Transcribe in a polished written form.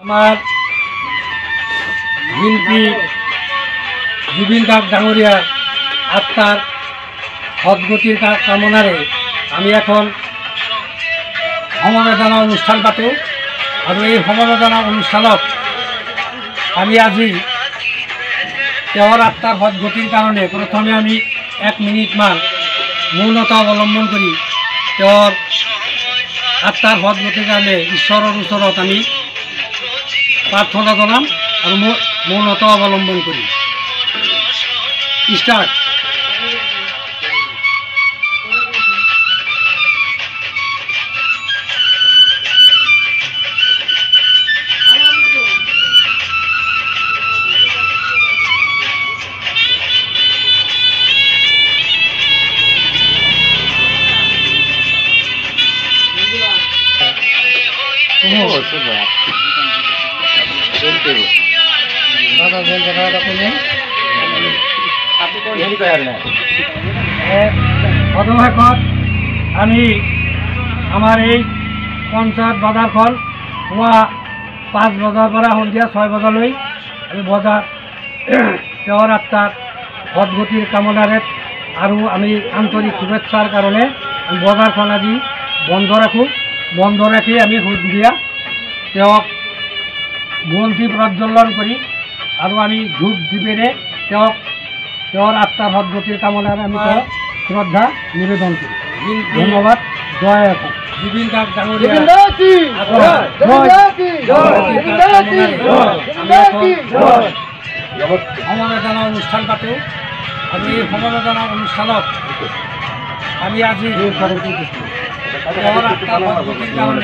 আমাৰ শিল্পী জুবিন গাৰ্গ ডাঙৰিয়াৰ আত্মাৰ সদ্গতিৰ কামনাৰে আমি এখন সমবেদনা অনুষ্ঠান পাতোঁ আৰু এই সমবেদনা অনুষ্ঠানত আমি আজি তেওঁৰ আত্মাৰ সদ্গতিৰ কাৰণে প্ৰথমে আমি 1 মিনিটমান মৌনতা অৱলম্বন কৰি তেওঁৰ আত্মাৰ সদ্গতিৰ কাৰণে ঈশ্বৰৰ ওচৰত আমি প্ৰাৰ্থনা জনাম আৰু মৌনতা অৱলম্বন কৰিম। স্টাৰ্ট। অৱশেষত আমি আমাৰ এই পঞ্চায়ত বজাৰখন পুৱা 5 বজাৰ পৰা সন্ধিয়া 6 বজালৈ আমি বজাৰ তেওঁৰ আত্মাৰ সদ্গতিৰ কামনাৰে আৰু আমি আন্তৰিক শুভেচ্ছাৰ কাৰণে আমি বজাৰখন আজি বন্ধ ৰাখোঁ। বন্ধ ৰাখি আমি সন্ধিয়া তেওঁক বন্তি প্ৰজ্বলন কৰি আৰু আমি ধূপ দীপেৰে তেওঁৰ আত্মাৰ সদ্গতিৰ কামনাৰে আমি তেওঁক শ্ৰদ্ধা নিবেদন কৰোঁ। ধন্যবাদ। জয় অসম। জুবিন গাৰ্গ ডাঙৰীয়া সমবেদনা অনুষ্ঠান পাতোঁ আৰু এই সমবেদনা অনুষ্ঠানত আমি আজি তেওঁৰ আত্মাৰ সদ্গতিৰ কাৰণে